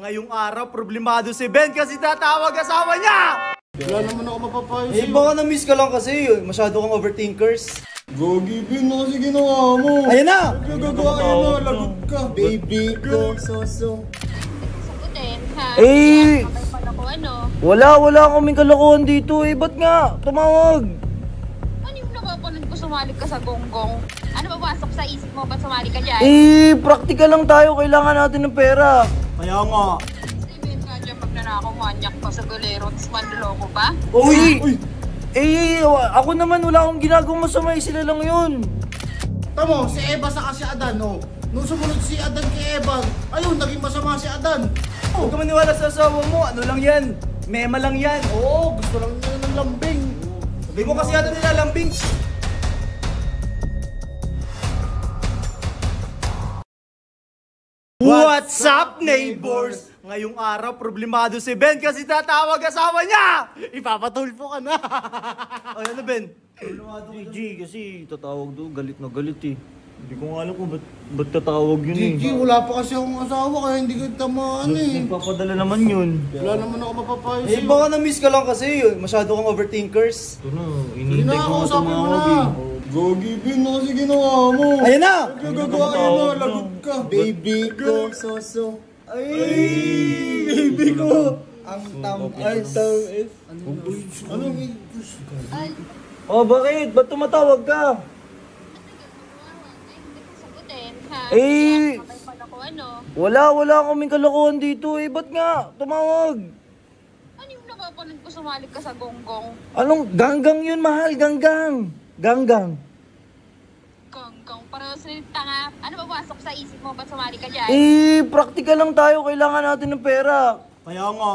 Ngayong araw, problemado si Ben kasi tatawag asawa niya! Wala naman ako mapapayos Eh, baka na-miss ka lang kasi. Masyado kang overthinkers. Gogi, Ben, ano kasi ginawa mo? Ayan na! Gagawa yun na, lagot ka. Baby ko, soso. Sagutin, ha? Eh! Kapag pala ko, ano? Wala kaming kalokohan dito eh. Ba't nga? Tumawag. Ano yung napapanood ko sumali ka sa gonggong? Ano ba pasok sa isip mo? Ba't sumali ka dyan? Eh, practical lang tayo. Kailangan natin ng pera. Kaya nga. Sabihin nga dyan, magnanakaw manyak pa sa galero, tapos manloloko pa? Uy! Eh, ako naman wala akong ginagawang masama. Sila lang yun. Tamo, si Eva saka si Adan, oh. Nung sumunod si Adan kay Eva, ayun, naging masama si Adan. Huwag ka maniwala sa asawa mo. Ano lang yan? Mema lang yan. Oo, gusto lang niya ng lambing. Sabi mo kasi yata nila lambing. What's up, neighbors? Ngayong araw, problemado si Ben kasi tatawag asawa niya! Ipapatulpo ka na. O, ano Ben? Problemado kay G kasi tatawag doon. Galit na galit eh. Hindi ko nga alam kung ba't tatawag yun eh. Gigi, wala pa kasi akong asawa kaya hindi ko tamaan eh. Nagpapadala naman yun. Wala naman ako mapapayos Eh, baka na-miss ka lang kasi. Masyado kang overthinkers. Ito na, Hindi inintay na, ko nga kausapin mo tumawag na. eh. Gogi, Ben, ano kasi ginawa mo? Ayan na! Gagawa yun na, lagot ka. Baby ko, soso. Ay, baby ko! Ang tamis. Ano? Ay, Oh, bakit? Ba't tumatawag ka? sagutin, ha? Eh! Kapag pala ko, ano? Wala kaming kalokohan dito eh. Ba't nga? Tumawag. Ano yung napapanood ko sumali ka sa gonggong? Anong ganggang yun, mahal? Ganggang. Ganggang. Gonggong, parang salita nga. Ano ba pasok sa isip mo? Ba't sumali ka dyan? Eh, practical lang tayo. Kailangan natin ng pera. Kaya nga.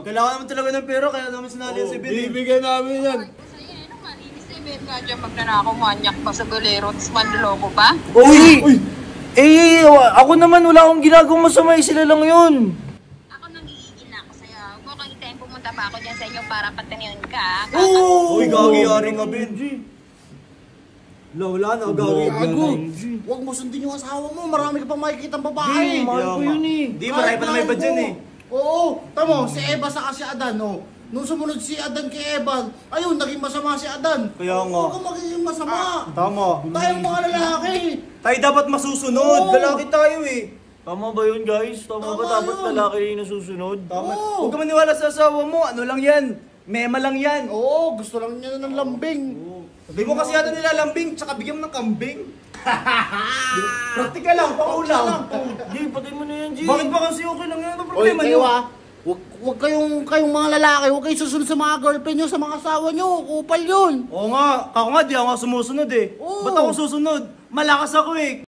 Kailangan naman talaga ng pera, kaya naman sinali si Ben. Bibigyan namin yan. Sa'yo, ano malinis na ibig nga dyan magnanakaw manyak pa sa galero, tapos manloloko pa? Uy! Eh, ako naman wala akong ginagawang masama. Sila lang yun. Ako nangigigil na ako sa'yo. Huwag mo kang itayin pumunta pa ako dyan sa inyo para pataniyon ka. Uy, gagi-yari ka, Ben. Wala na, gagi. Gago. Huwag mo sundin yung asawa mo. Marami ka pang makikita ang babae. Mahal ko yun eh. Di, marami pa na may dyan eh. Oo. Tamo, si Eva saka si Adan, oh. Nung sumunod si Adan kay Eva, ayun, naging masama si Adan. Kaya nga. Huwag kang magiging masama. Tama. Tayong mga lalaki. Tayo dapat masusunod. Oo. Lalaki tayo eh. Tama ba yun, guys? Tama ba Tama dapat yun. lalaki yung nasusunod? Tama. Oo. Huwag ka maniwala sa asawa mo. Ano lang yan? Mema lang yan. Oo, gusto lang niya ng lambing. Sabi mo kasi yata nila lambing, tsaka bigyan mo ng kambing. Praktikal lang, pang-ulam. G, patay mo na yan, G. Bakit ba kasi okay lang yan? Ano Oy, problema kayo nyo? ah. Huwag kayong mga lalaki, huwag kayong susunod sa mga girlfriend nyo, sa mga asawa nyo. Kupal yun. Oo nga, ako nga di ako nga sumusunod eh. Oo. Ba't ako susunod? Malakas ako eh.